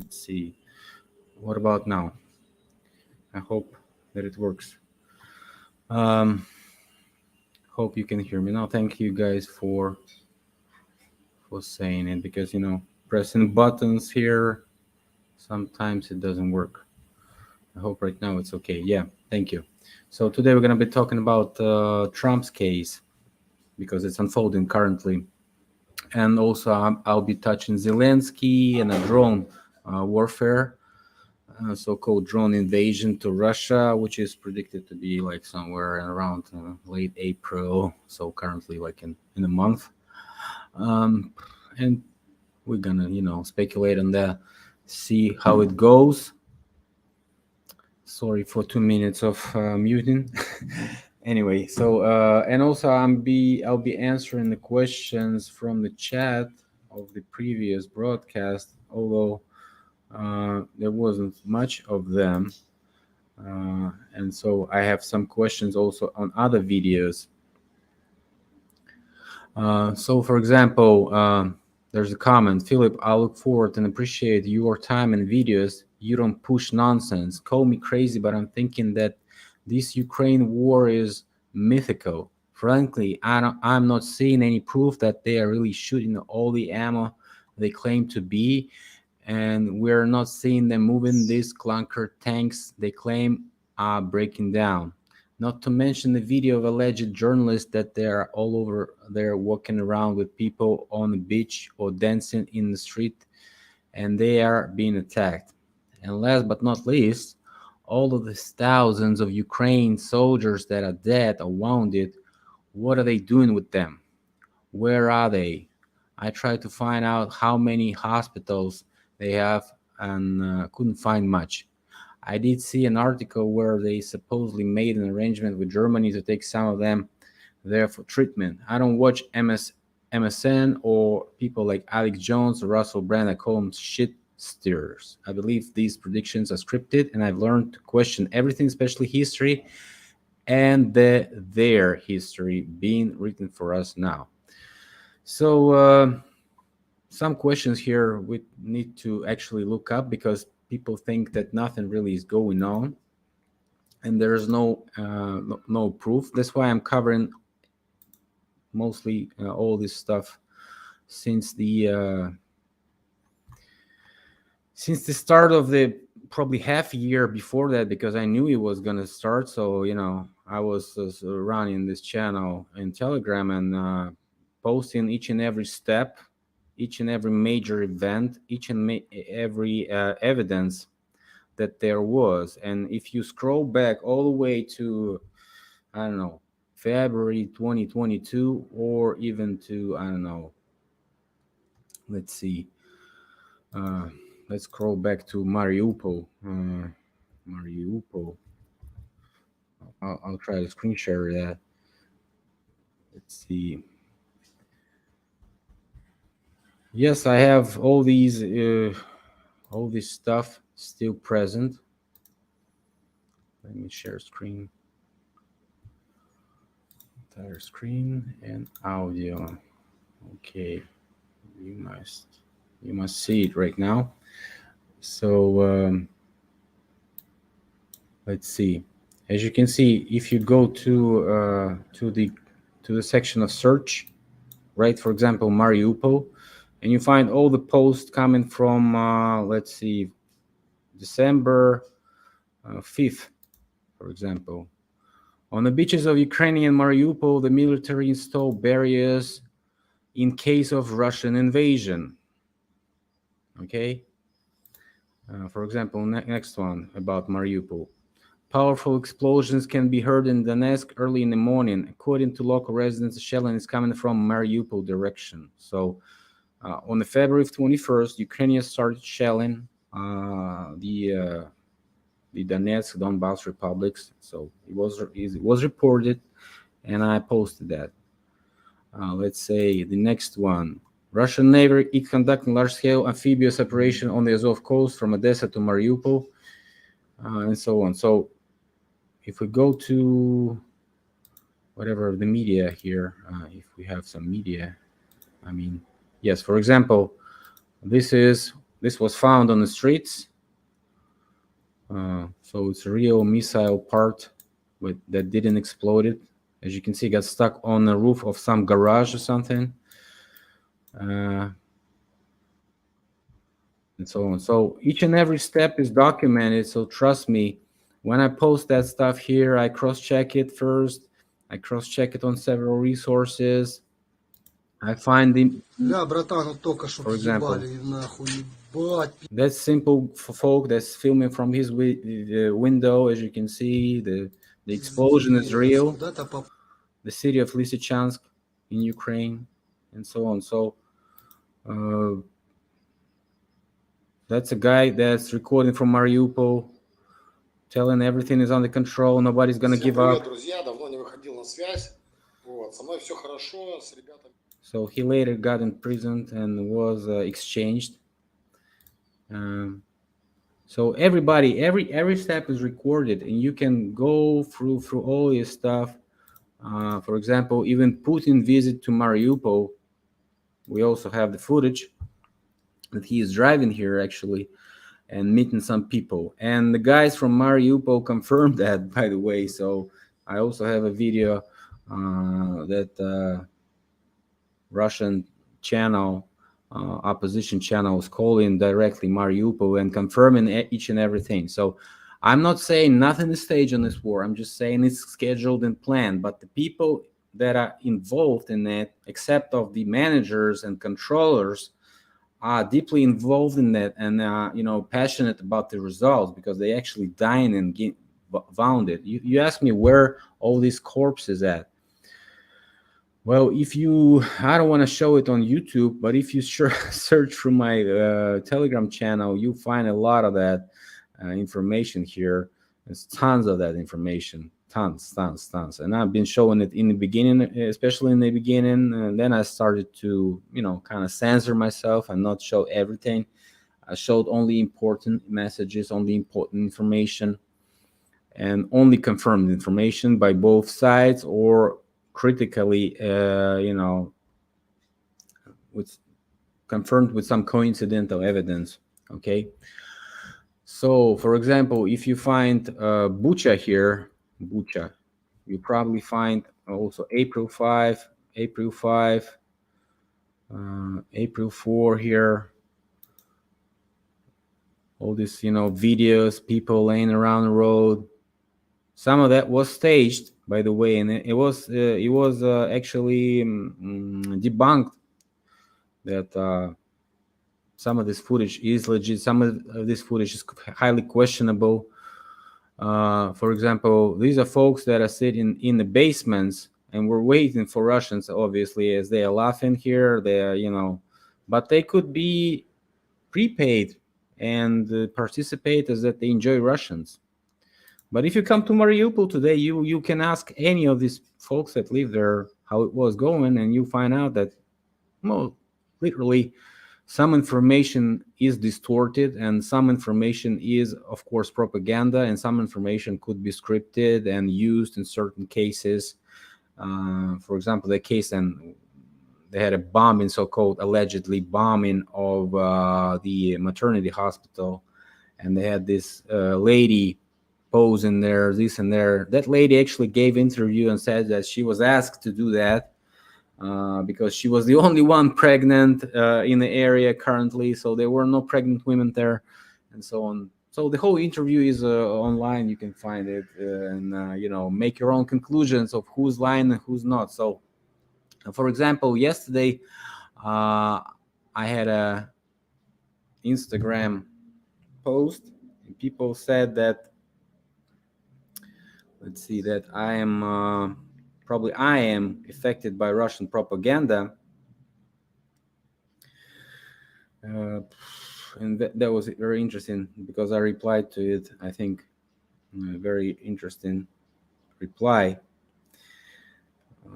Let's see. What about now? I hope that it works. Hope you can hear me now. Thank you guys for saying it, because pressing buttons here sometimes it doesn't work. I hope right now it's okay. Yeah, thank you. So today we're going to be talking about Trump's case, because it's unfolding currently. And also I'll be touching Zelenskyy and a drone warfare, so-called drone invasion to Russia, which is predicted to be like somewhere around late April. So currently like in a month. And we're gonna, speculate on that, see how it goes. Sorry for 2 minutes of muting. Anyway, so and also I'll be answering the questions from the chat of the previous broadcast, although there wasn't much of them, and so I have some questions also on other videos. So for example, there's a comment: Philip, I look forward and appreciate your time and videos. You don't push nonsense. Call me crazy, but I'm thinking that this Ukraine war is mythical. Frankly, I'm not seeing any proof that they are really shooting all the ammo they claim to be, and we're not seeing them moving these clunker tanks they claim are breaking down. Not to mention the video of alleged journalists that they are all over there walking around with people on the beach or dancing in the street, and they are being attacked. And last but not least, all of these thousands of Ukraine soldiers that are dead or wounded, what are they doing with them? Where are they? I tried to find out how many hospitals they have, and couldn't find much. I did see an article where they supposedly made an arrangement with Germany to take some of them there for treatment. I don't watch MSN or people like Alex Jones or Russell Brand. I call them shit stirrers. I believe these predictions are scripted, and I've learned to question everything, especially history, and their history being written for us now. So some questions here we need to actually look up, because people think that nothing really is going on, and there is no proof. That's why I'm covering mostly all this stuff since the start of the probably half a year before that, because I knew it was gonna start. So I was running this channel in Telegram and posting each and every step, each and every major event, each and every evidence that there was. And if you scroll back all the way to, I don't know, February 2022, or even to, I don't know, let's see, let's scroll back to Mariupol. Mariupol. I'll try to screen share that. Let's see. Yes, I have all this stuff still present. Let me share screen. Entire screen and audio. Okay, you must see it right now. So let's see. As you can see, if you go to the section of search, right? For example, Mariupol, and you find all the posts coming from let's see, December 5th, for example. On the beaches of Ukrainian Mariupol, the military installed barriers in case of Russian invasion. Okay. For example, next one about Mariupol. Powerful explosions can be heard in Donetsk early in the morning. According to local residents, shelling is coming from Mariupol direction. So on the February 21st, Ukrainians started shelling the Donetsk, Donbass republics. So it was reported, and I posted that. Let's say the next one. Russian Navy is conducting large-scale amphibious operation on the Azov coast from Odessa to Mariupol, and so on. So if we go to whatever the media here, if we have some media, I mean, yes, for example, this is This was found on the streets. So it's a real missile part that didn't explode it. As you can see, it got stuck on the roof of some garage or something. And so on. So each and every step is documented. So trust me, when I post that stuff here, I cross-check it first. I cross-check it on several resources. I find the, for example, that's simple for folk that's filming from his window. As you can see, the explosion is real. The city of Lysychansk in Ukraine, and so on. So that's a guy that's recording from Mariupol, telling everything is under control, nobody's gonna give up. So he later got imprisoned and was exchanged. So everybody, every step is recorded, and you can go through all his stuff. For example, even Putin visit to Mariupol. We also have the footage that he is driving here actually and meeting some people. And the guys from Mariupol confirmed that, by the way. So I also have a video that Russian channel, opposition channel, was calling directly Mariupol and confirming each and everything. So I'm not saying nothing is staged on this war. I'm just saying it's scheduled and planned. But the people that are involved in it, except of the managers and controllers, are deeply involved in that and passionate about the results, because they actually dying and get wounded. You ask me where all these corpses at. Well, I don't want to show it on YouTube, but if you search through my Telegram channel, you find a lot of that information here. There's tons of that information, tons. And I've been showing it in the beginning, especially in the beginning. And then I started to, kind of censor myself and not show everything. I showed only important messages, only important information, and only confirmed information by both sides, or critically, with confirmed with some coincidental evidence. Okay. So, for example, if you find Bucha here, you probably find also April 5, April 4 here. All these, videos, people laying around the road. Some of that was staged, by the way, and it was actually debunked that some of this footage is legit. Some of this footage is highly questionable. For example, these are folks that are sitting in the basements and we're waiting for Russians, obviously, as they are laughing here. They are, but they could be prepaid and participate as that they enjoy Russians. But if you come to Mariupol today, you can ask any of these folks that live there how it was going, and you find out that, well, literally, some information is distorted, and some information is, of course, propaganda, and some information could be scripted and used in certain cases. For example, the case, and they had a bombing, so-called allegedly bombing of the maternity hospital, and they had this lady posing there, this and there. That lady actually gave interview and said that she was asked to do that because she was the only one pregnant in the area currently, so there were no pregnant women there, and so on. So the whole interview is online. You can find it and make your own conclusions of who's lying and who's not. So, for example, yesterday I had a Instagram post, and people said that, let's see, that I am affected by Russian propaganda. And that was very interesting, because I replied to it. I think a very interesting reply.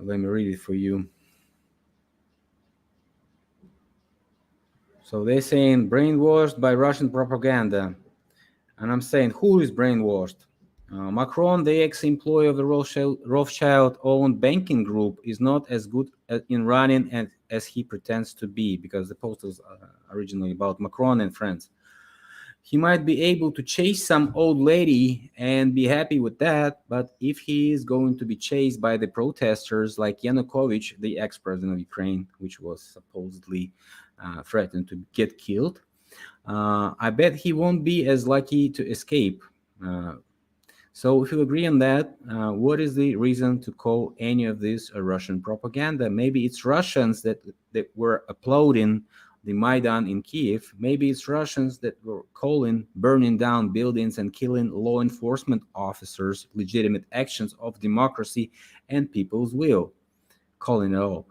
Let me read it for you. So they're saying brainwashed by Russian propaganda. And I'm saying, who is brainwashed? Macron, the ex-employee of the Rothschild-owned banking group, is not as good in running as he pretends to be, because the post was originally about Macron and France. He might be able to chase some old lady and be happy with that, but if he is going to be chased by the protesters like Yanukovych, the ex-president of Ukraine, which was supposedly threatened to get killed, I bet he won't be as lucky to escape. So if you agree on that, what is the reason to call any of this a Russian propaganda? Maybe it's Russians that were applauding the Maidan in Kiev. Maybe it's Russians that were calling burning down buildings and killing law enforcement officers, legitimate actions of democracy and people's will, calling it all.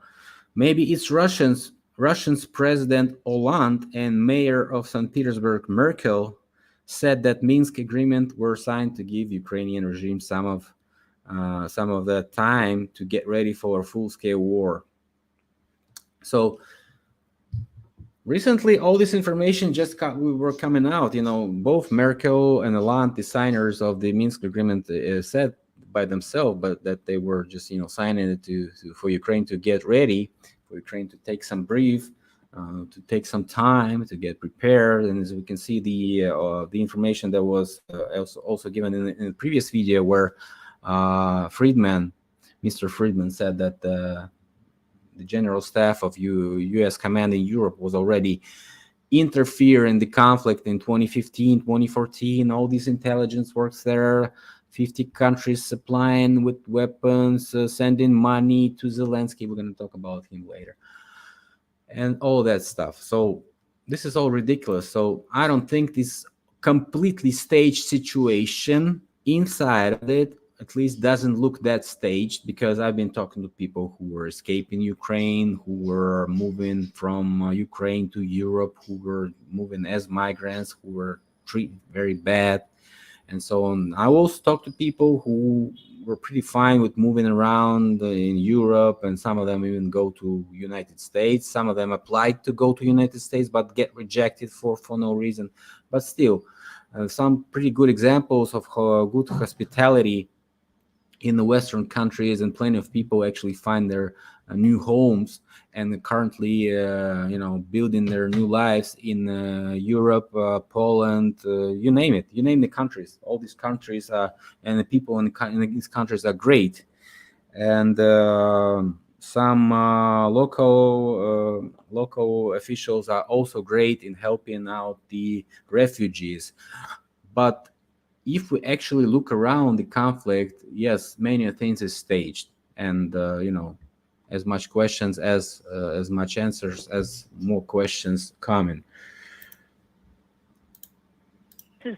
Maybe it's Russians President Hollande and Mayor of St. Petersburg Merkel said that Minsk agreement were signed to give Ukrainian regime some of the time to get ready for a full-scale war. So recently, all this information were coming out. Both Merkel and Hollande, the signers of the Minsk agreement, said by themselves, but that they were just signing it for Ukraine to get ready, for Ukraine to take some breath. To take some time to get prepared, and as we can see, the information that was also given in the previous video, where Mr. Friedman said that the general staff of U.S. command in Europe was already interfering in the conflict in 2015, 2014. All this intelligence works there. 50 countries supplying with weapons, sending money to Zelenskyy. We're going to talk about him later. And all that stuff. So this is all ridiculous. So I don't think this completely staged situation inside of it, at least, doesn't look that staged, because I've been talking to people who were escaping Ukraine, who were moving from Ukraine to Europe, who were moving as migrants, who were treated very bad, and so on. I also talked to people who were pretty fine with moving around in Europe, and some of them even go to United States. Some of them applied to go to United States but get rejected for no reason. But still, some pretty good examples of good hospitality in the Western countries, and plenty of people actually find their new homes and currently building their new lives in Europe, Poland, you name it, you name the countries. All these countries and the people in these countries are great, and some local officials are also great in helping out the refugees. But if we actually look around the conflict, yes, many things is staged, and as much questions as much answers, as more questions coming. This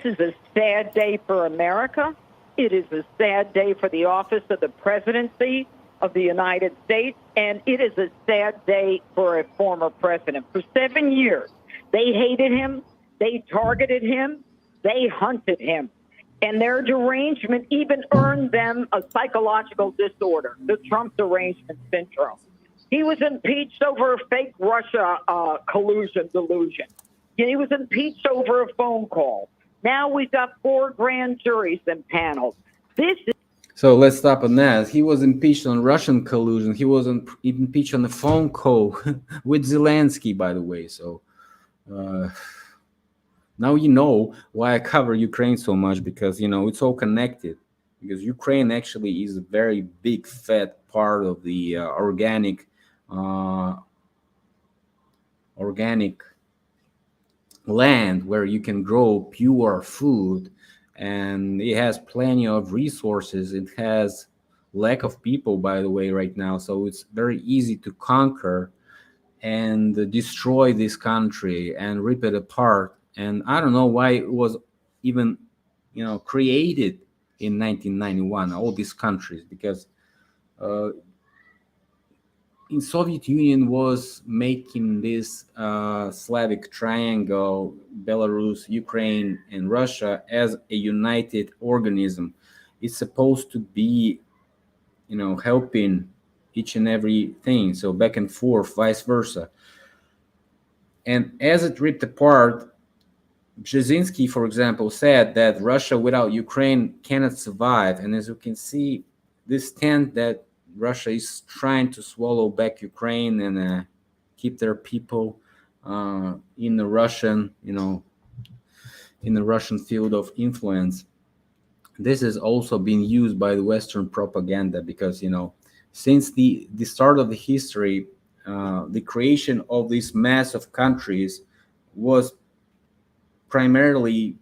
is a sad day for America. It is a sad day for the office of the presidency of the United States, and it is a sad day for a former president. For 7 years, they hated him, they targeted him, they hunted him, and their derangement even earned them a psychological disorder, the Trump derangement syndrome. He was impeached over a fake Russia collusion delusion. He was impeached over a phone call. Now we've got 4 grand juries and panels. So let's stop on that. He was impeached on Russian collusion. He was impeached on a phone call with Zelenskyy, by the way. So now you know why I cover Ukraine so much, because it's all connected. Because Ukraine actually is a very big, fat part of the organic land where you can grow pure food, and it has plenty of resources. It has lack of people, by the way, right now, so it's very easy to conquer and destroy this country and rip it apart. And I don't know why it was even created in 1991, all these countries, because in Soviet Union was making this Slavic triangle, Belarus, Ukraine, and Russia, as a united organism. It's supposed to be, helping each and every thing. So back and forth, vice versa. And as it ripped apart, Brzezinski, for example, said that Russia without Ukraine cannot survive. And as you can see, this tent that Russia is trying to swallow back Ukraine and keep their people in the Russian, in the Russian field of influence. This has also been used by the Western propaganda because, since the start of the history, the creation of this mass of countries was primarily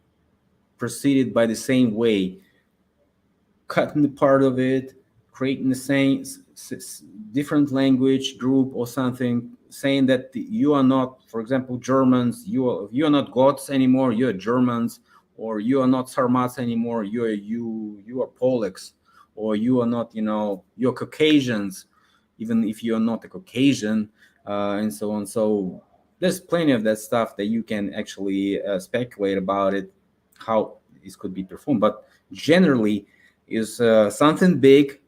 preceded by the same way, cutting the part of it, creating the same different language group or something, saying that you are not, for example, Germans, you are not Goths anymore, you are Germans, or you are not Sarmats anymore, you are Polacks, or you are not, you're Caucasians, even if you are not a Caucasian, and so on. So there's plenty of that stuff that you can actually speculate about it, how this could be performed, but generally is something big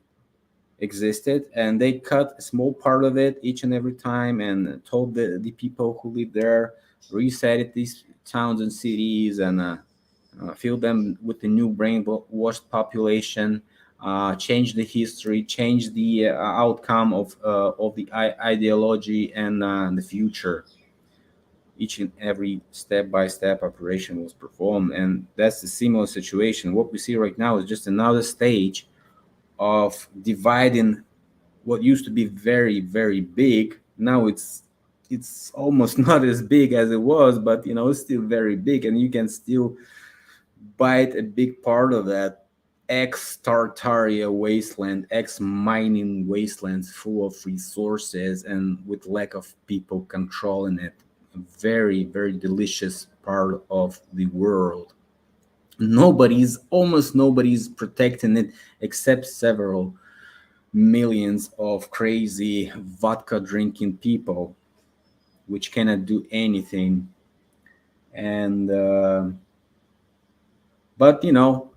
existed, and they cut a small part of it each and every time and told the people who live there, reset these towns and cities, and fill them with the new brainwashed population, change the history, change the outcome of the ideology and the future. Each and every step-by-step operation was performed, and that's the similar situation. What we see right now is just another stage of dividing what used to be very, very big. Now it's almost not as big as it was, but it's still very big, and you can still bite a big part of that ex-Tartaria wasteland, ex-mining wastelands full of resources and with lack of people controlling it. A very, very delicious part of the world. Almost nobody's protecting it except several millions of crazy vodka drinking people, which cannot do anything. And but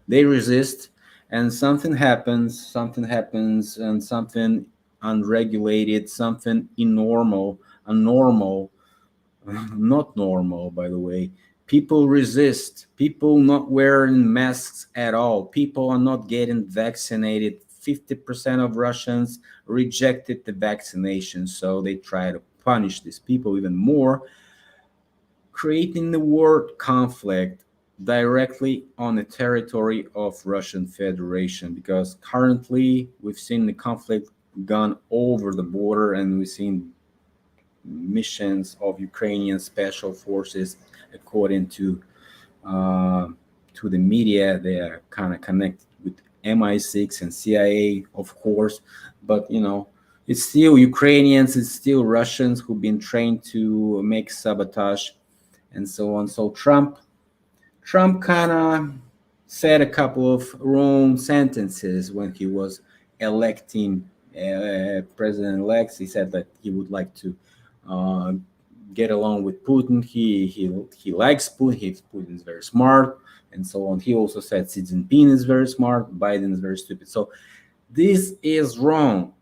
they resist, and something happens, and something unregulated, something abnormal, unnormal, not normal, by the way. People resist. People not wearing masks at all. People are not getting vaccinated. 50% of Russians rejected the vaccination, so they try to punish these people even more, creating the war conflict directly on the territory of Russian Federation, because currently we've seen the conflict gone over the border, and we've seen missions of Ukrainian special forces, according uh, to the media. They are kind of connected with MI6 and CIA, of course, but it's still Ukrainians, it's still Russians who've been trained to make sabotage and so on. So Trump kind of said a couple of wrong sentences when he was electing president-elect. He said that he would like to uh, get along with Putin. He likes Putin. Putin is very smart, and so on. He also said Xi Jinping is very smart. Biden is very stupid. So this is wrong.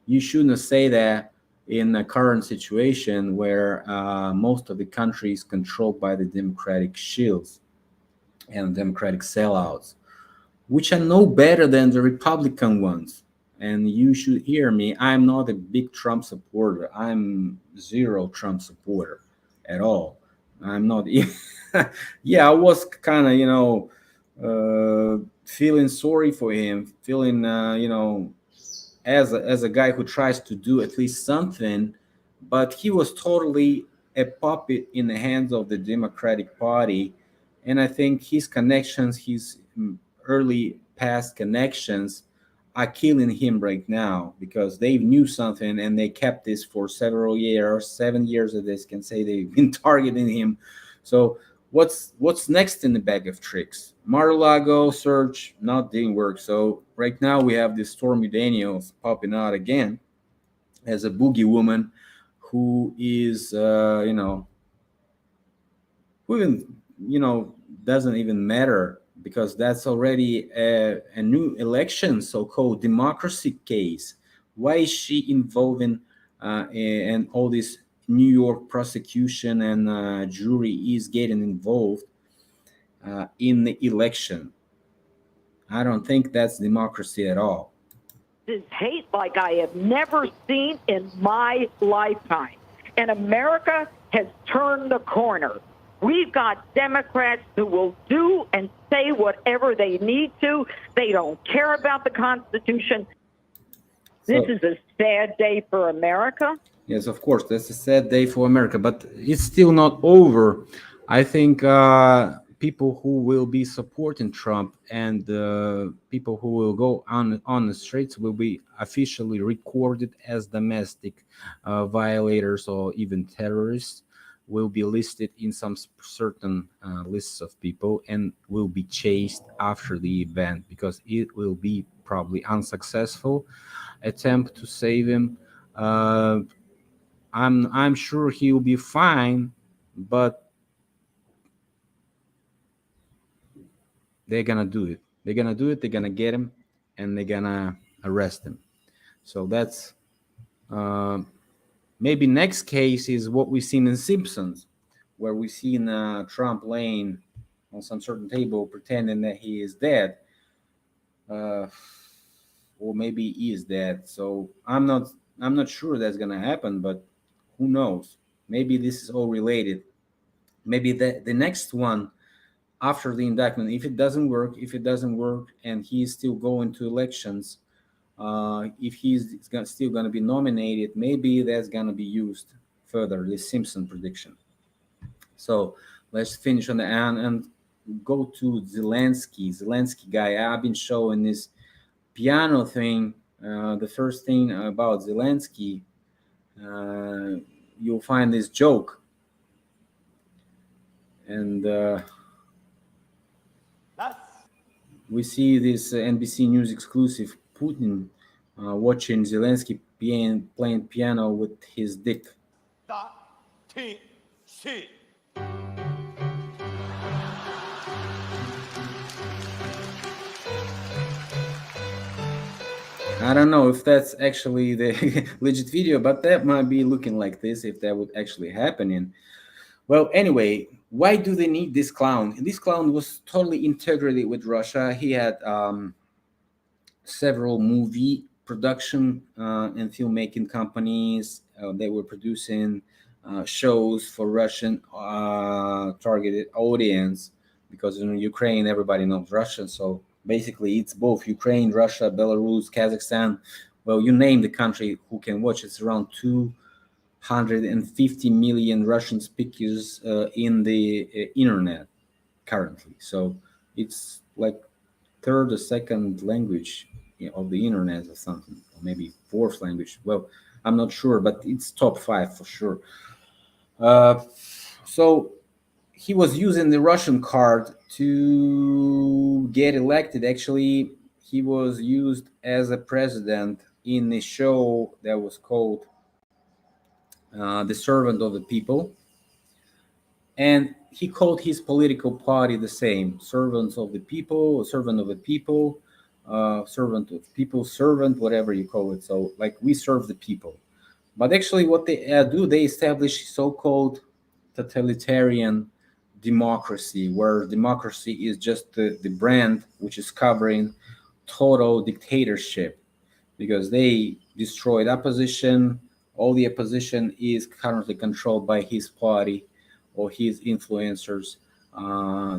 You shouldn't say that in a current situation where most of the country is controlled by the democratic shills and democratic sellouts, which are no better than the Republican ones. And you should hear me. I'm not a big Trump supporter. I'm zero Trump supporter at all. I'm not. Yeah, I was kind of, feeling sorry for him, feeling, as a guy who tries to do at least something, but he was totally a puppet in the hands of the Democratic Party, and I think his connections, his early past connections, are killing him right now, because they knew something and they kept this for several years, 7 years of this, can say they've been targeting him. So what's next in the bag of tricks? Mar-a-Lago search didn't work. So right now we have this Stormy Daniels popping out again as a boogie woman who is, who even, doesn't even matter, because that's already a new election, so-called democracy case. Why is she involving in all this New York prosecution, and jury is getting involved in the election? I don't think that's democracy at all. is hate like I have never seen in my lifetime. And America has turned the corner. We've got Democrats who will do and say whatever they need to. They don't care about the Constitution. This is a sad day for America. Yes, of course, that's a sad day for America, but it's still not over. I think people who will be supporting Trump and people who will go on the streets will be officially recorded as domestic violators or even terrorists, will be listed in some certain lists of people and will be chased after the event because it will be probably unsuccessful attempt to save him. I'm sure he will be fine, but they're gonna do it. They're gonna do it. They're gonna get him, and they're gonna arrest him. So that's maybe next case is what we've seen in Simpsons, where we've seen Trump laying on some certain table pretending that he is dead, or maybe he is dead. So I'm not sure that's gonna happen, but who knows? Maybe this is all related. Maybe the next one after the indictment, if it doesn't work, and he's still going to elections, if he's still going to be nominated, maybe that's going to be used further, the Simpson prediction. So let's finish on the end and go to Zelensky guy. I've been showing this piano thing. The first thing about Zelensky, you'll find this joke. And we see this NBC News exclusive, Putin watching Zelensky playing piano with his dick. I don't know if that's actually the legit video, but that might be looking like this if that would actually happen. Well, anyway, why do they need this clown? This clown was totally integrated with Russia. He had several movie production and filmmaking companies. They were producing shows for Russian targeted audience because in Ukraine, everybody knows Russian. So basically, it's both Ukraine, Russia, Belarus, Kazakhstan. Well, you name the country who can watch. It's around 250 million Russian speakers in the internet currently. So it's like third or second language of the internet or something, or maybe fourth language. Well, I'm not sure, but it's top 5 for sure. So he was using the Russian card to get elected. Actually, he was used as a president in a show that was called The Servant of the People. And he called his political party the same, servants of the people, servant of the people, servant of people, servant, whatever you call it. So like we serve the people. But actually what they do, they establish so-called totalitarian democracy, where democracy is just the brand which is covering total dictatorship, because they destroyed opposition. All the opposition is currently controlled by his party or his influencers.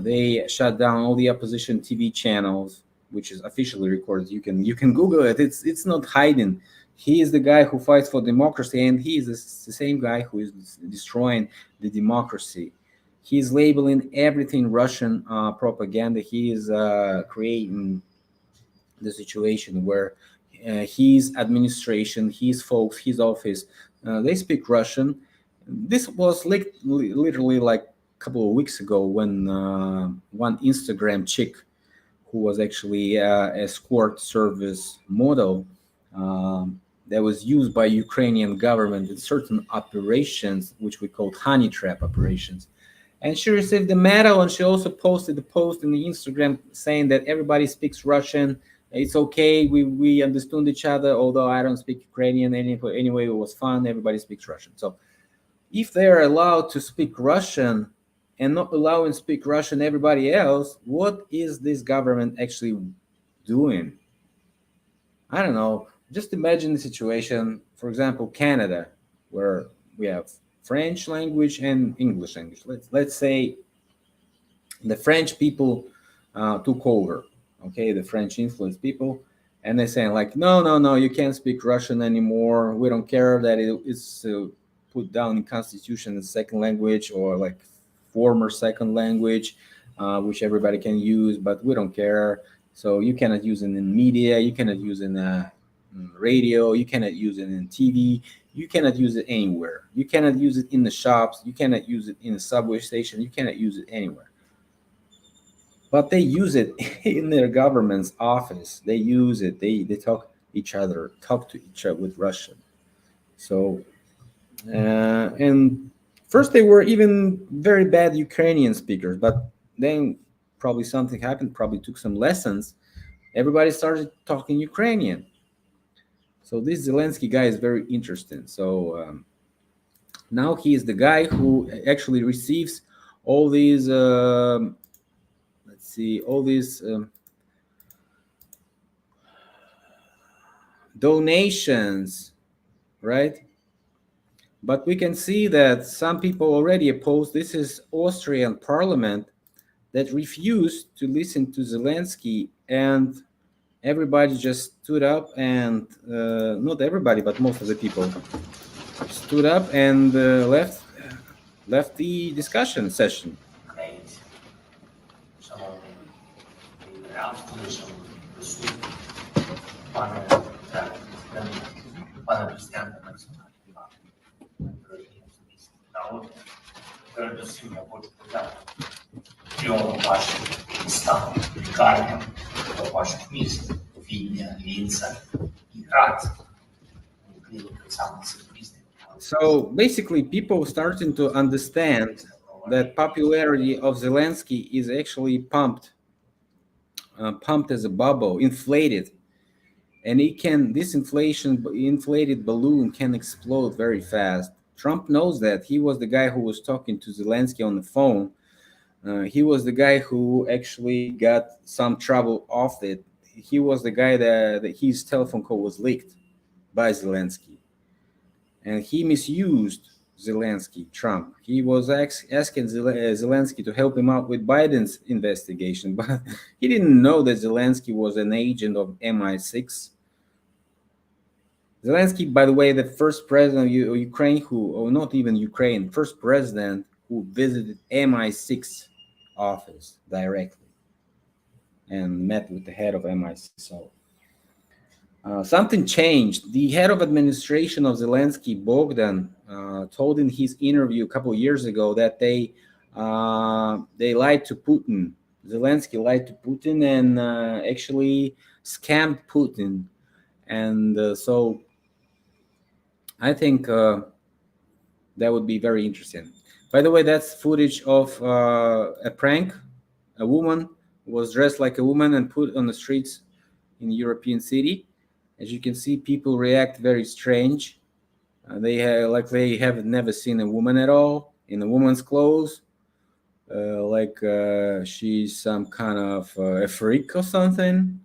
They shut down all the opposition TV channels, which is officially recorded. You can Google it. It's not hiding. He is the guy who fights for democracy, and he is the same guy who is destroying the democracy. He's labeling everything Russian propaganda. He is creating the situation where his administration, his folks, his office, they speak Russian. This was literally like a couple of weeks ago when one Instagram chick who was actually a escort service model that was used by Ukrainian government in certain operations, which we call honey trap operations. And she received the medal, and she also posted a post in the Instagram saying that everybody speaks Russian. It's okay. We understood each other, although I don't speak Ukrainian anyway. It was fun. Everybody speaks Russian. So if they're allowed to speak Russian and not allowing to speak Russian everybody else, what is this government actually doing? I don't know. just imagine the situation, for example, Canada, where we have French language and English language. Let's say the French people took over, okay, the French influenced people, and they're saying like, no, no, no, you can't speak Russian anymore. We don't care that it's put down in constitution as second language or like former second language, which everybody can use, but we don't care. So you cannot use it in media, you cannot use it in radio, you cannot use it in TV, you cannot use it anywhere. You cannot use it in the shops, you cannot use it in a subway station, you cannot use it anywhere. But they use it in their government's office. They use it. They talk to each other with Russian. So and first they were even very bad Ukrainian speakers, but then probably something happened. Probably took some lessons. Everybody started talking Ukrainian. So this Zelenskyy guy is very interesting. So now he is the guy who actually receives all these. Let's see, all these donations, right? But we can see that some people already oppose. This is Austrian parliament that refused to listen to Zelenskyy, and everybody just stood up and not everybody, but most of the people stood up and left the discussion session. Пане президенте, народ, передусім я хочу подякувати трьом вашим містам, лікарням, до ваших міст, Відня, Лінца і Грац. So basically, people starting to understand that popularity of Zelenskyy is actually pumped as a bubble, inflated, and this inflated balloon can explode very fast. Trump knows that. He was the guy who was talking to Zelenskyy on the phone. He was the guy who actually got some trouble off it. He was the guy that his telephone call was leaked by Zelenskyy, and he misused Zelenskyy, Trump. He was asking Zelenskyy to help him out with Biden's investigation, but he didn't know that Zelenskyy was an agent of MI6. Zelenskyy, by the way, the first president of Ukraine or not even Ukraine, first president who visited MI6 office directly and met with the head of MI6. So something changed. The head of administration of Zelenskyy, Bogdan, told in his interview a couple of years ago that they lied to Putin. Zelenskyy lied to Putin and actually scammed Putin. And so I think that would be very interesting. By the way, that's footage of a prank. A woman was dressed like a woman and put on the streets in a European city. As you can see, people react very strange. They have never seen a woman at all in a woman's clothes, like she's some kind of a freak or something.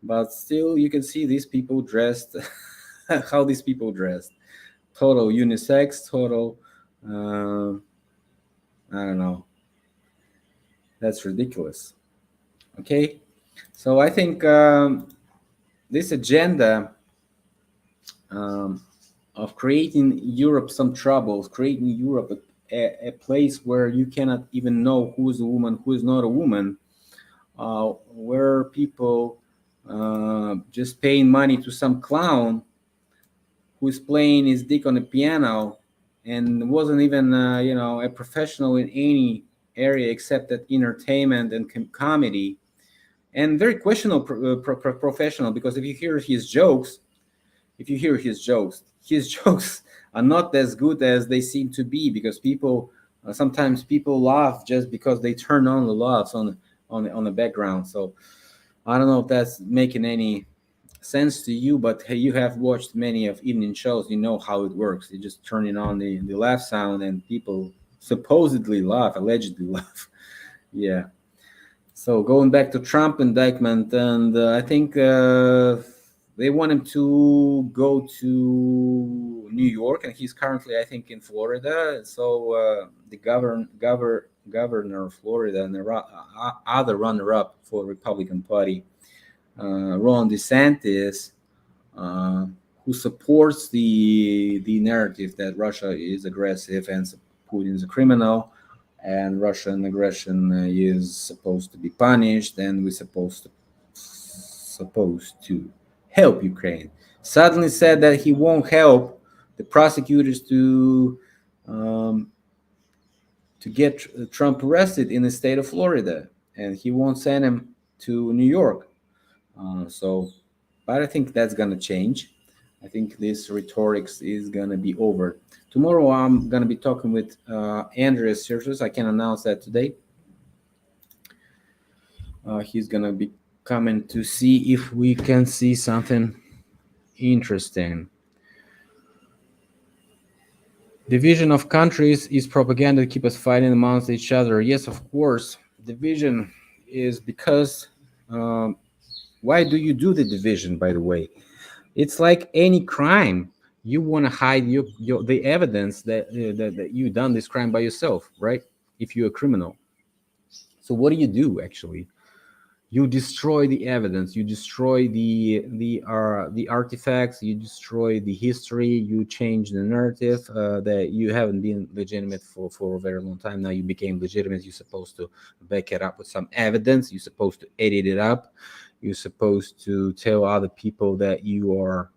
But still, you can see these people dressed, how these people dressed. Total unisex, total, I don't know. That's ridiculous. Okay, so I think this agenda of creating Europe some troubles, creating Europe a place where you cannot even know who is a woman, who is not a woman, where people just paying money to some clown who is playing his dick on the piano and wasn't even a professional in any area except that entertainment and comedy, and very questionable professional, because if you hear his jokes, his jokes are not as good as they seem to be, because sometimes people laugh just because they turn on the laughs on the background. So I don't know if that's making any sense to you, but hey, you have watched many of evening shows, you know how it works. You just turn it on the laugh sound and people supposedly laugh, allegedly laugh. Yeah. So going back to Trump indictment, and I think they want him to go to New York, and he's currently, I think, in Florida. So the governor of Florida and the other runner-up for Republican Party, Ron DeSantis, who supports the narrative that Russia is aggressive and Putin is a criminal, and Russian aggression is supposed to be punished, and we're supposed to help Ukraine. Suddenly said that he won't help the prosecutors to get Trump arrested in the state of Florida, and he won't send him to New York. But I think that's gonna change. I think this rhetorics is gonna be over. Tomorrow I'm gonna be talking with Andreas Sirtus. I can announce that today. He's gonna be coming to see if we can see something interesting. Division of countries is propaganda to keep us fighting amongst each other. Yes, of course. Division is because why do you do the division, by the way? It's like any crime. You want to hide the evidence that you done this crime by yourself, right? If you're a criminal. So what do actually? You destroy the evidence, you destroy the artifacts, you destroy the history, you change the narrative that you haven't been legitimate for a very long time. Now you became legitimate. You're supposed to back it up with some evidence. You're supposed to edit it up. You're supposed to tell other people that you are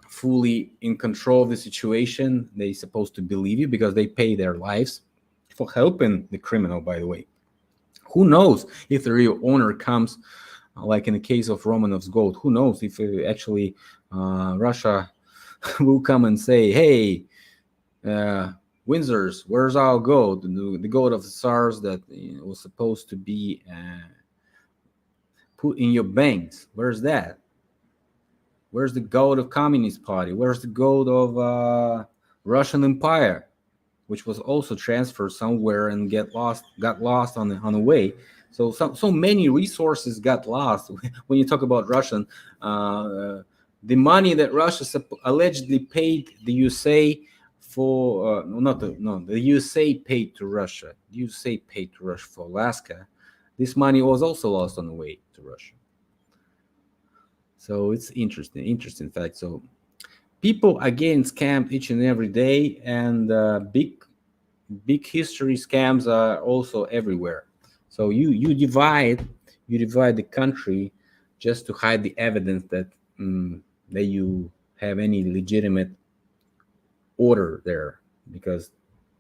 fully in control of the situation. They're supposed to believe you because they pay their lives for helping the criminal, by the way. Who knows if the real owner comes, like in the case of Romanov's gold? Who knows if actually Russia will come and say, hey, Windsors, where's our gold? The gold of the SARS that was supposed to be put in your banks. Where's that? Where's the gold of Communist Party? Where's the gold of Russian Empire, which was also transferred somewhere and got lost on the way? So many resources got lost. When you talk about Russian, the money that Russia allegedly paid the USA for the USA paid to Russia. The USA paid to Russia for Alaska. This money was also lost on the way to Russia. So it's interesting fact. So people are getting scammed each and every day, and big history scams are also everywhere. So you divide the country just to hide the evidence that that you have any legitimate order there, because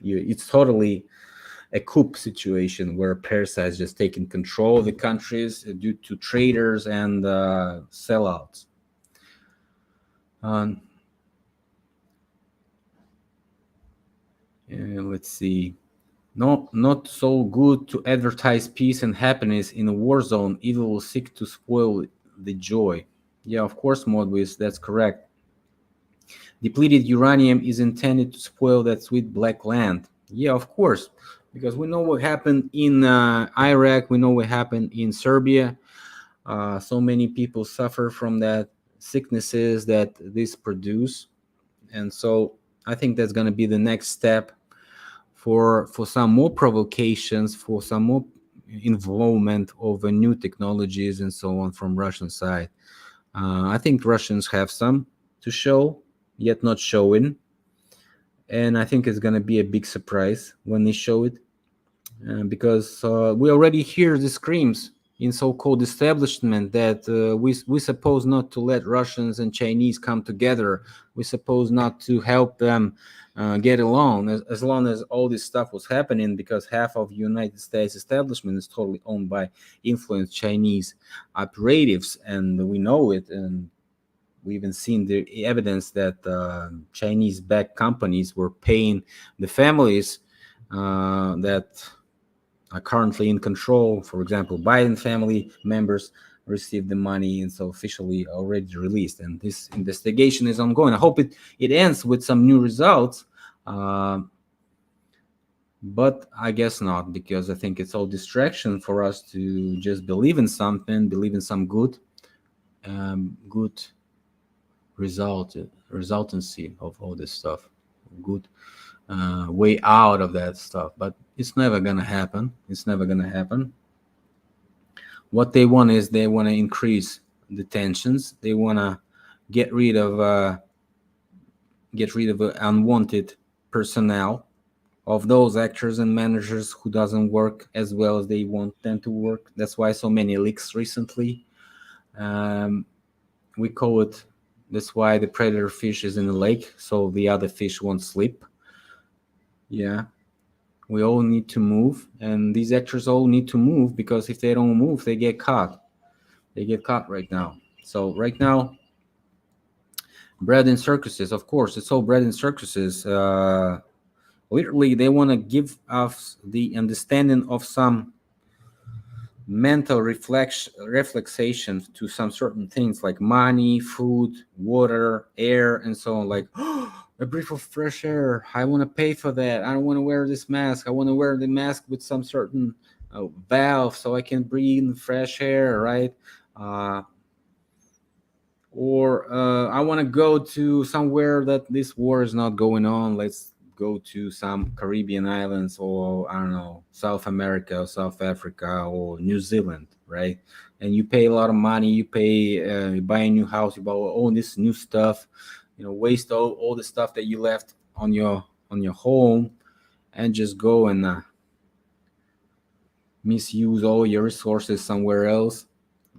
it's totally a coup situation where parasites just taking control of the countries due to traitors and sellouts. And let's see. Not so good to advertise peace and happiness in a war zone. Evil will seek to spoil the joy. Yeah, of course, Modwis, that's correct. Depleted uranium is intended to spoil that sweet black land. Yeah, of course, because we know what happened in Iraq. We know what happened in Serbia. So many people suffer from that sicknesses that this produce. And so I think that's going to be the next step for some more provocations, for some more involvement of new technologies and so on from Russian side. I think Russians have some to show, yet not showing. And I think it's going to be a big surprise when they show it, because we already hear the screams in so-called establishment that we suppose not to let Russians and Chinese come together. We suppose not to help them get along as long as all this stuff was happening, because half of United States establishment is totally owned by influenced Chinese operatives, and we know it. And we even seen the evidence that Chinese-backed companies were paying the families that are currently in control. For example, Biden family members received the money, and so officially already released. And this investigation is ongoing. I hope it ends with some new results, but I guess not, because I think it's all distraction for us to just believe in something, believe in some good, good resultancy of all this stuff, good way out of that stuff. But it's never gonna happen. It's never gonna happen. What they want is they want to increase the tensions. They want to get rid of unwanted personnel, of those actors and managers who doesn't work as well as they want them to work. That's why so many leaks recently. We call it, that's why the predator fish is in the lake, so the other fish won't sleep. Yeah, we all need to move, and these actors all need to move, because if they don't move, they get caught. They get caught right now. So right now, bread in circuses, of course, it's all bread in circuses. Literally, they want to give us the understanding of some mental reflexation to some certain things like money, food, water, air, and so on. Like, a breath of fresh air. I want to pay for that. I don't want to wear this mask. I want to wear the mask with some certain valve so I can breathe in fresh air, right? Or I want to go to somewhere that this war is not going on. Let's go to some Caribbean islands, or I don't know, South America or South Africa or New Zealand, right? And you pay a lot of money. You pay, you buy a new house. You buy all this new stuff. Waste all the stuff that you left on your home, and just go and misuse all your resources somewhere else,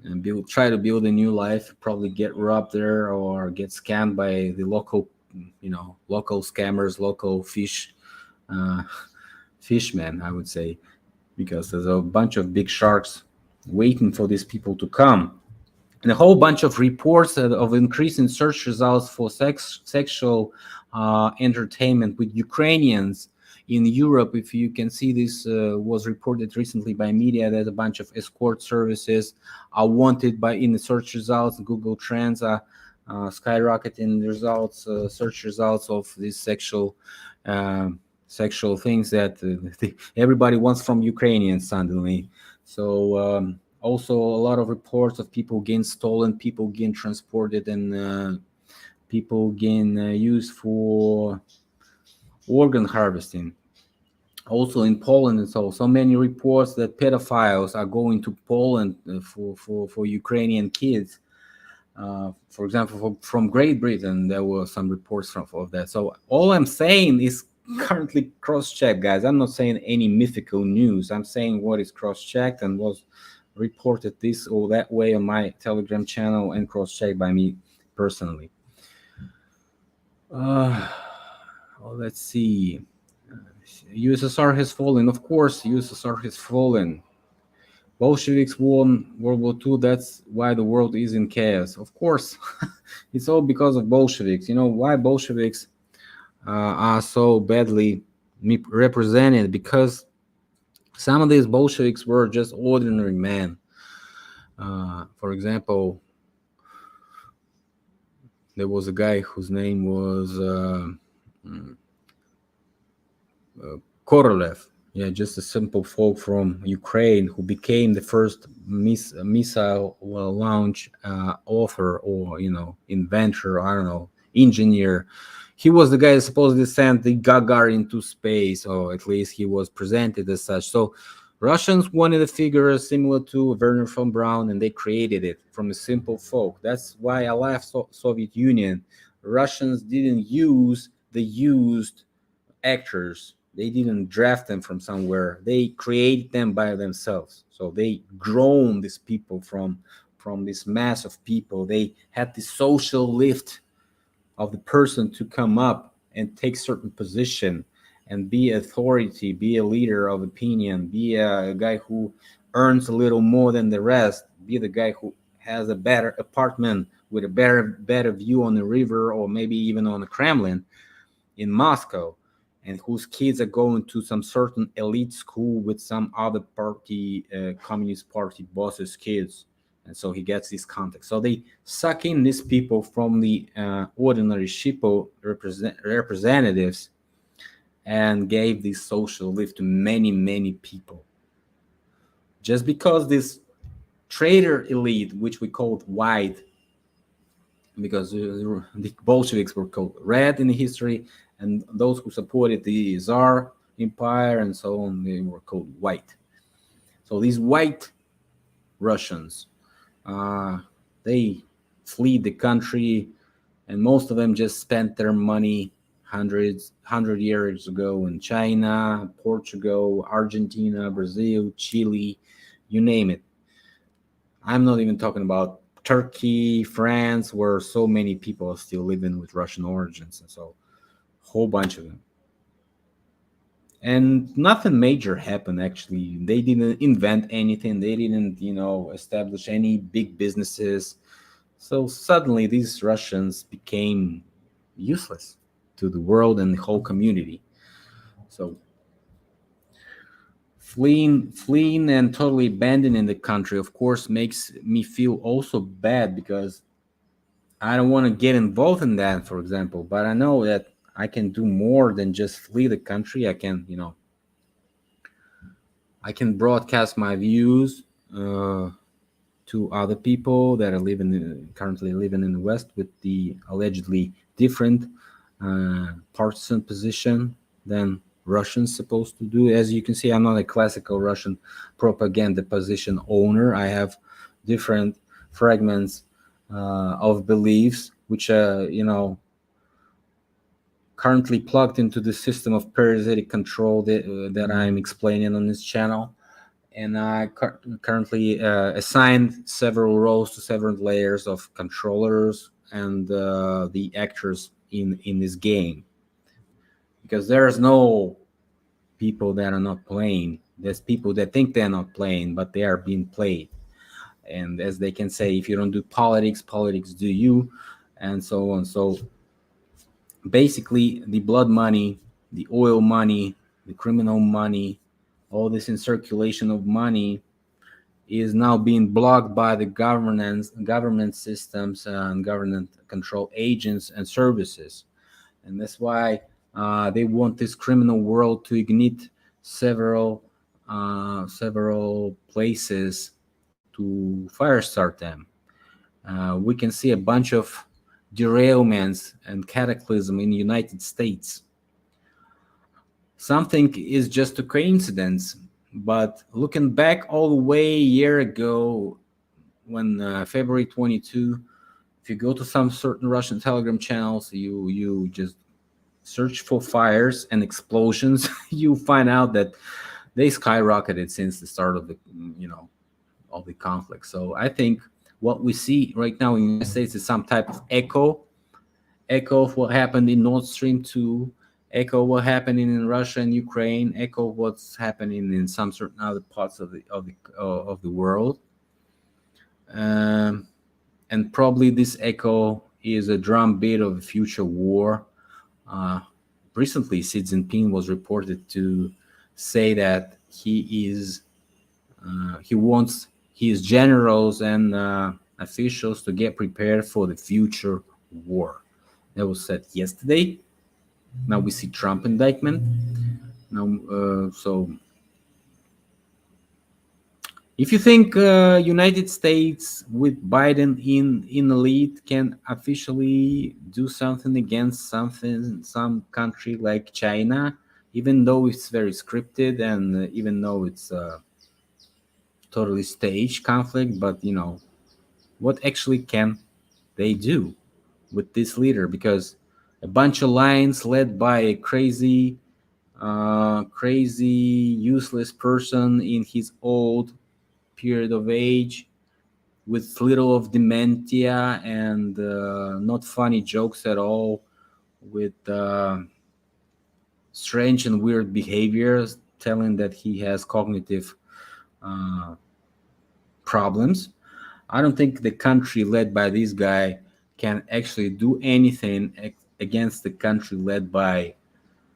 and try to build a new life. Probably get robbed there or get scammed by the local scammers, local fishmen, I would say, because there's a bunch of big sharks waiting for these people to come. And a whole bunch of reports of increase in search results for sexual entertainment with Ukrainians in Europe. If you can see, this was reported recently by media that a bunch of escort services are wanted in the search results. Google Trends are skyrocketing results, search results of these sexual things that everybody wants from Ukrainians suddenly. So also a lot of reports of people getting stolen, people getting transported, and people getting used for organ harvesting. Also in Poland, and so many reports that pedophiles are going to Poland for Ukrainian kids. For example, from Great Britain, there were some reports of that. So all I'm saying is currently cross-checked, guys. I'm not saying any mythical news. I'm saying what is cross-checked and was reported this or that way on my Telegram channel and cross-checked by me personally. Let's see. USSR has fallen. Of course, USSR has fallen. Bolsheviks won World War II. That's why the world is in chaos. Of course, it's all because of Bolsheviks. Why Bolsheviks are so badly represented? Because some of these Bolsheviks were just ordinary men. For example, there was a guy whose name was Korolev. Yeah, just a simple folk from Ukraine who became the first missile launch author, or inventor, I don't know, engineer. He was the guy that supposedly sent the Gagarin into space, or at least he was presented as such. So Russians wanted a figure similar to Werner von Braun, and they created it from a simple folk. That's why I left Soviet Union. Russians didn't use the used actors. They didn't draft them from somewhere. They created them by themselves. So they grown these people from this mass of people. They had the social lift of the person to come up and take certain position and be authority, be a leader of opinion, be a guy who earns a little more than the rest, be the guy who has a better apartment with a better view on the river, or maybe even on the Kremlin in Moscow, and whose kids are going to some certain elite school with some other party, Communist Party boss's kids. And so he gets this context. So they suck in these people from the ordinary sheeple representatives and gave this social lift to many, many people. Just because this trader elite, which we called white, because the Bolsheviks were called red in the history, and those who supported the Tsar Empire and so on, they were called white. So these white Russians, they fled the country, and most of them just spent their money hundred years ago in China, Portugal, Argentina, Brazil, Chile, you name it. I'm not even talking about Turkey, France, where so many people are still living with Russian origins, and so a whole bunch of them. And nothing major happened actually. They didn't invent anything. They didn't, establish any big businesses. So suddenly these Russians became useless to the world and the whole community. So fleeing and totally abandoning the country, of course, makes me feel also bad, because I don't want to get involved in that, for example. But I know that I can do more than just flee the country. I can broadcast my views to other people that are currently living in the West with the allegedly different partisan position than Russians supposed to do. As you can see, I'm not a classical Russian propaganda position owner. I have different fragments of beliefs, which currently plugged into the system of parasitic control that I'm explaining on this channel. And I currently assigned several roles to several layers of controllers and the actors in this game, because there's no people that are not playing. There's people that think they're not playing, but they are being played. And as they can say, if you don't do politics, politics do you, and so on. So basically, the blood money, the oil money, the criminal money, all this in circulation of money is now being blocked by the government systems and government control agents and services. And that's why they want this criminal world to ignite several places to firestart them. We can see a bunch of derailments and cataclysm in the United States. Something is just a coincidence, but looking back all the way a year ago, when February 22, if you go to some certain Russian Telegram channels, you just search for fires and explosions, you find out that they skyrocketed since the start of the conflict. So I think what we see right now in the United States is some type of echo of what happened in Nord Stream 2, echo what happening in Russia and Ukraine, echo what's happening in some certain other parts of the world. And probably this echo is a drumbeat of a future war. Recently, Xi Jinping was reported to say that he wants his generals and officials to get prepared for the future war. That was said yesterday. Now we see Trump indictment. So if you think United States with Biden in the lead can officially do something against some country like China, even though it's very scripted and even though it's a totally staged conflict, but what actually can they do with this leader? Because a bunch of lions led by a crazy, useless person in his old period of age, with little of dementia and not funny jokes at all, with strange and weird behaviors, telling that he has cognitive problems. I don't think the country led by this guy can actually do anything against the country led by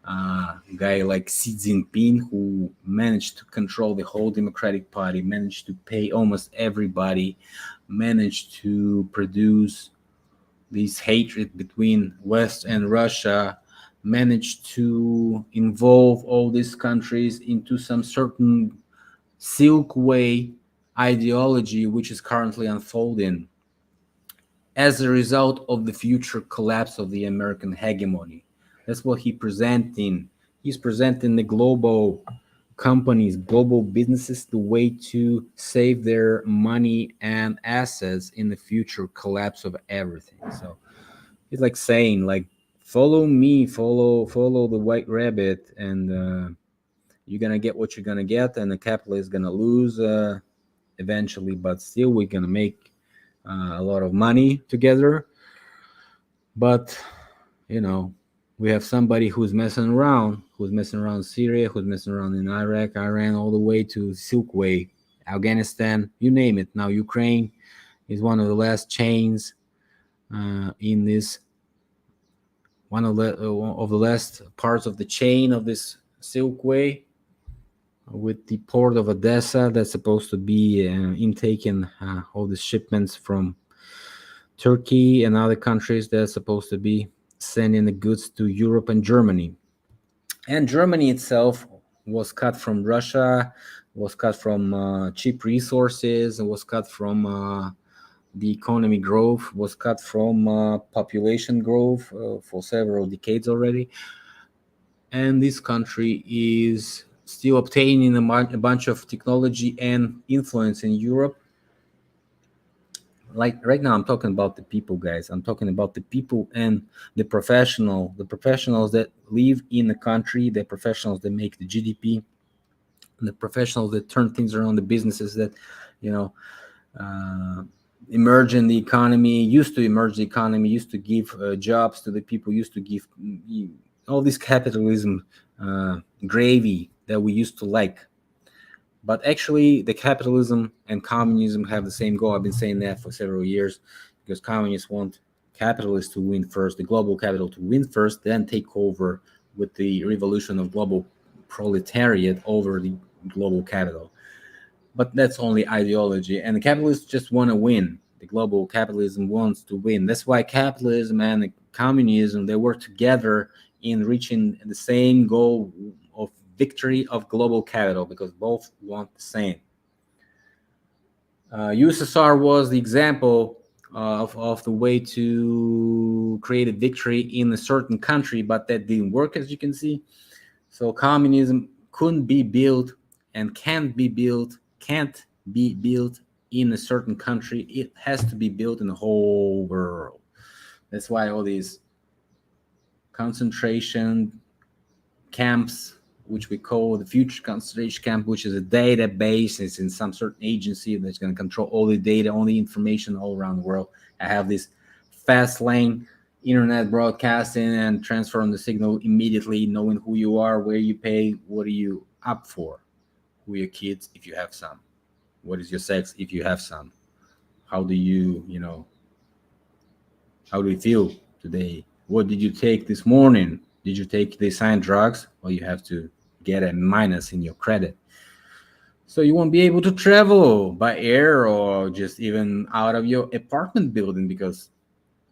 a guy like Xi Jinping, who managed to control the whole Democratic Party, managed to pay almost everybody, managed to produce this hatred between West and Russia, managed to involve all these countries into some certain Silk Way ideology, which is currently unfolding. as a result of the future collapse of the American hegemony. That's what he's presenting. He's presenting the global companies, global businesses, the way to save their money and assets in the future collapse of everything. So it's like saying, like, follow me, follow the white rabbit, and you're gonna get what you're gonna get, and the capitalist is gonna lose eventually, but still we're gonna make a lot of money together. But we have somebody who's messing around in Syria, who's messing around in Iraq, Iran, all the way to Silk Way, Afghanistan, you name it. Now Ukraine is one of the last chains in this, one of the last parts of the chain of this Silk Way, with the port of Odessa that's supposed to be intaking all the shipments from Turkey and other countries that are supposed to be sending the goods to Europe and Germany. And Germany itself was cut from Russia, was cut from cheap resources, and was cut from the economy growth, was cut from population growth for several decades already. And this country is still obtaining a bunch of technology and influence in Europe. Like right now, I'm talking about the people, guys. I'm talking about the people and the professionals that live in the country, the professionals that make the GDP, the professionals that turn things around, the businesses that, emerge in the economy, used to emerge the economy, used to give jobs to the people, used to give all this capitalism gravy that we used to like. But actually, the capitalism and communism have the same goal. I've been saying that for several years, because communists want capitalists to win first, the global capital to win first, then take over with the revolution of global proletariat over the global capital. But that's only ideology, and the capitalists just want to win. The global capitalism wants to win. That's why capitalism and communism, they work together in reaching the same goal of victory of global capital, because both want the same. USSR was the example of the way to create a victory in a certain country, but that didn't work, as you can see. So communism couldn't be built and can't be built in a certain country. It has to be built in the whole world. That's why all these concentration camps, which we call the future concentration camp, which is a database, it's in some certain agency that's going to control all the data, all the information all around the world. I have this fast lane internet broadcasting and transferring the signal immediately, knowing who you are, where you pay, what are you up for, who are your kids if you have some, what is your sex if you have some, how do you how do you feel today, what did you take this morning, did you take the assigned drugs, or you have to get a minus in your credit. So you won't be able to travel by air or just even out of your apartment building, because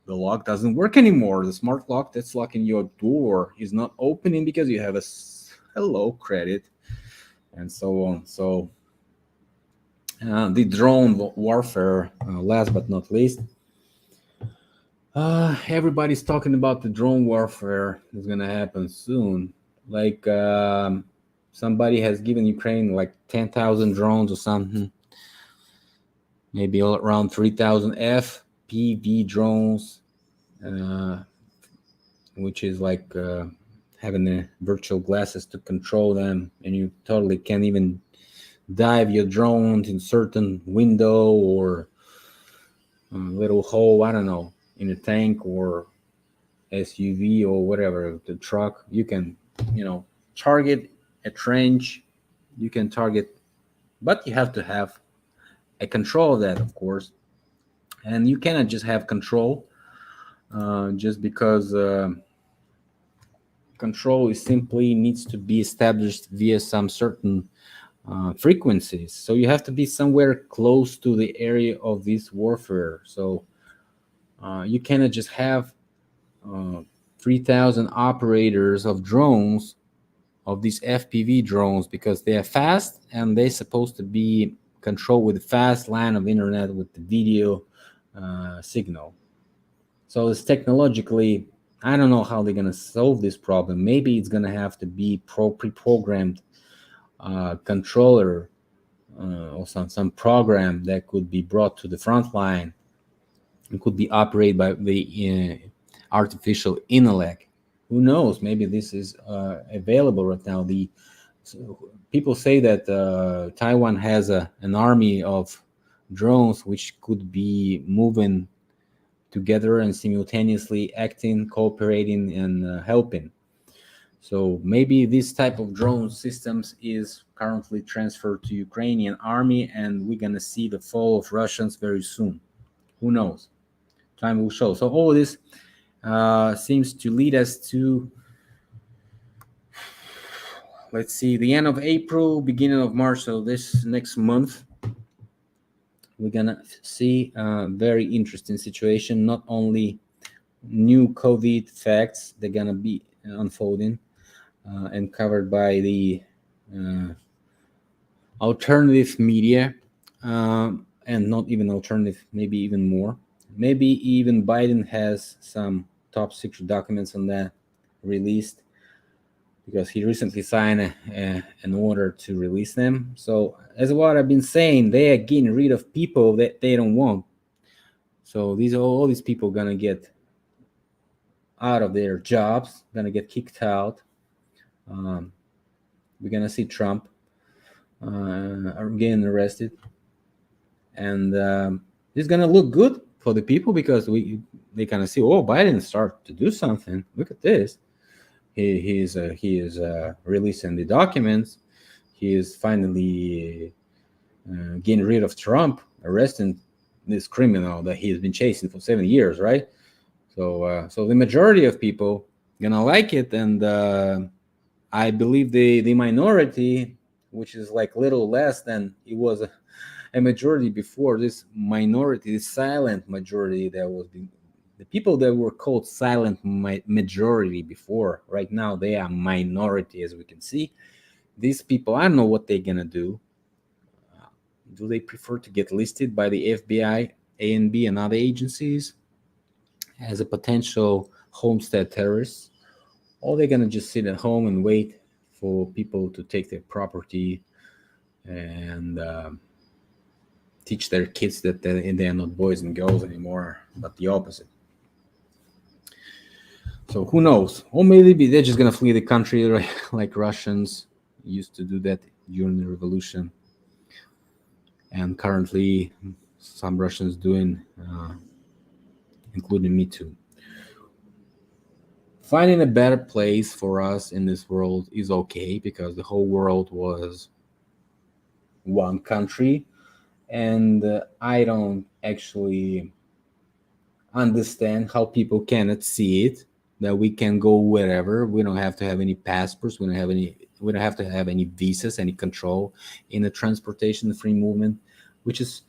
the lock doesn't work anymore. The smart lock that's locking your door is not opening because you have a low credit, and so on. So the drone warfare, last but not least, everybody's talking about the drone warfare that's going to happen soon. Like somebody has given Ukraine like 10,000 drones or something, maybe around 3,000 FPV drones, which is like having the virtual glasses to control them, and you totally can't even dive your drone in certain window or little hole, I don't know, in a tank or SUV or whatever, the truck. You can, target a trench, you can target, but you have to have a control of that, of course. And you cannot just have control just because control is simply needs to be established via some certain frequencies. So you have to be somewhere close to the area of this warfare. So you cannot just have 3,000 operators of drones, of these FPV drones, because they are fast and they're supposed to be controlled with a fast line of internet with the video signal. So it's technologically, I don't know how they're gonna solve this problem. Maybe it's gonna have to be pre-programmed controller or some program that could be brought to the front line and could be operated by the artificial intellect. Who knows? Maybe this is available right now. People say that Taiwan has an army of drones which could be moving together and simultaneously acting, cooperating, and helping. So maybe this type of drone systems is currently transferred to Ukrainian army, and we're gonna see the fall of Russians very soon. Who knows? Time will show. So all this seems to lead us to, let's see, the end of April, beginning of March. So this next month, we're gonna see a very interesting situation. Not only new COVID facts, they're gonna be unfolding and covered by the alternative media, and not even alternative, maybe even more. Maybe even Biden has some top secret documents on that released, because he recently signed an order to release them. So as what I've been saying, they are getting rid of people that they don't want. So all these people gonna get out of their jobs, gonna get kicked out. We're gonna see Trump getting arrested, and it's gonna look good for the people, because they kind of see, oh, Biden start to do something. Look at this. He is releasing the documents. He is finally getting rid of Trump, arresting this criminal that he has been chasing for 7 years, right? So the majority of people gonna like it, and I believe the minority, which is like little less than it was a majority before, this minority, the silent majority, that was the people that were called silent majority before, right now they are minority, as we can see. These people, I don't know what they're gonna do. Do they prefer to get listed by the FBI, ANB, and other agencies as a potential homestead terrorists? Or they're gonna just sit at home and wait for people to take their property and teach their kids that they are not boys and girls anymore, but the opposite? So who knows? Or maybe they're just gonna flee the country, right? Like Russians used to do that during the revolution, and currently some Russians doing, including me too. Finding a better place for us in this world is okay, because the whole world was one country, and I don't actually understand how people cannot see it, that we can go wherever. We don't have to have any passports. We don't have to have any visas, any control in the transportation, the free movement, which is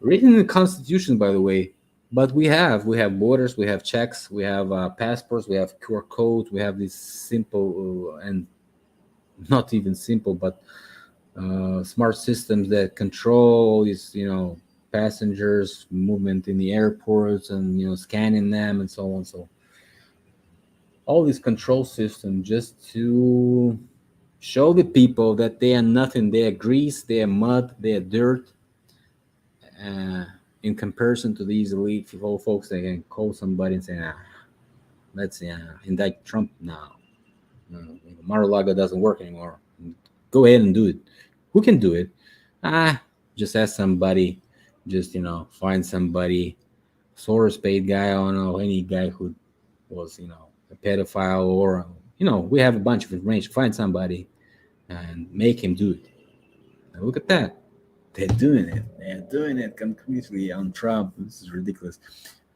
written in the Constitution, by the way. But we have borders, we have checks, we have passports, we have QR codes, we have these simple and not even simple, but smart systems that control all these, passengers movement in the airports, and scanning them and so on. So all these control systems just to show the people that they are nothing. They are grease, they are mud, they are dirt. In comparison to these elite folks, they can call somebody and say, let's indict Trump now. Mar-a-Lago doesn't work anymore. Go ahead and do it. Who can do it? Just ask somebody. Just find somebody, Soros paid guy. I don't know, any guy who was a pedophile, or we have a bunch of information. Find somebody and make him do it. And look at that. They're doing it. They're doing it completely on Trump. This is ridiculous.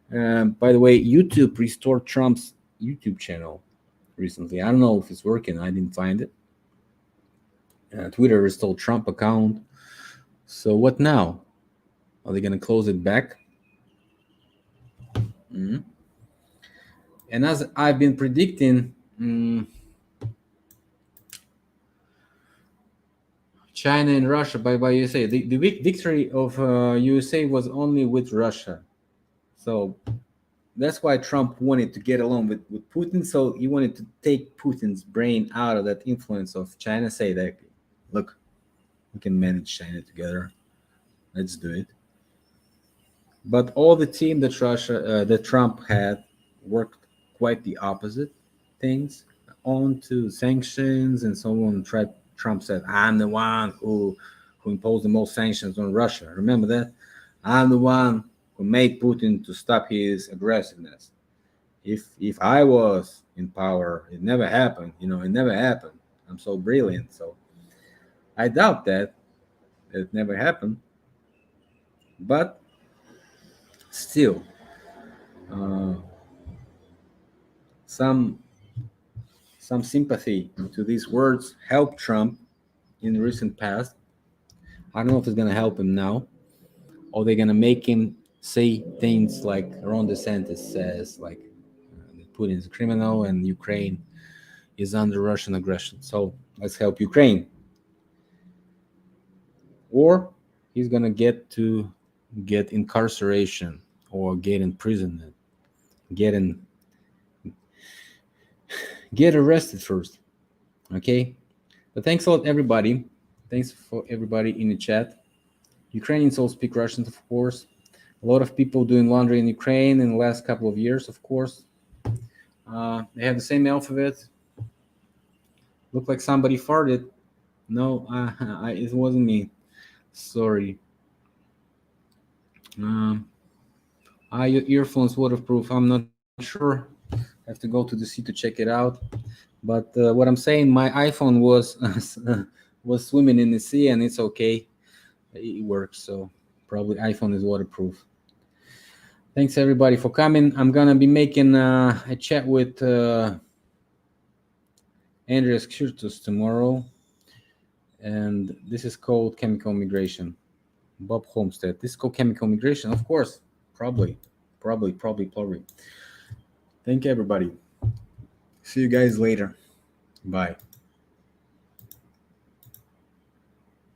By the way, YouTube restored Trump's YouTube channel recently. I don't know if it's working. I didn't find it. Twitter restored Trump account. So what now? Are they going to close it back? Mm-hmm. And as I've been predicting, China and Russia by USA. The victory of USA was only with Russia. So that's why Trump wanted to get along with Putin. So he wanted to take Putin's brain out of that influence of China, say that, look, we can manage China together. Let's do it. But all the team that Trump had worked quite the opposite things, on to sanctions and so on. Trump said, "I'm the one who imposed the most sanctions on Russia." Remember that? I'm the one who made Putin to stop his aggressiveness. If I was in power, it never happened. It never happened. I'm so brilliant. So I doubt that it never happened. But still, uh, some some sympathy to these words helped Trump in the recent past. I don't know if it's gonna help him now, or they're gonna make him say things like Ron DeSantis says, like Putin is a criminal and Ukraine is under Russian aggression. So let's help Ukraine. Or he's gonna get incarceration or get imprisoned, get arrested first. Okay. But thanks a lot, everybody. Thanks for everybody in the chat. Ukrainians all speak Russian, of course. A lot of people doing laundry in Ukraine in the last couple of years, of course. They have the same alphabet. Looked like somebody farted. No, it wasn't me. Sorry. Your earphones waterproof? I'm not sure. I have to go to the sea to check it out. But what I'm saying, my iPhone was swimming in the sea, and it's okay. It works, so probably iPhone is waterproof. Thanks everybody for coming. I'm gonna be making a chat with Andreas Kurtus tomorrow, and this is called Chemical Migration. Bob Homestead. This is called Chemical Migration, of course. Probably. Thank you, everybody. See you guys later. Bye.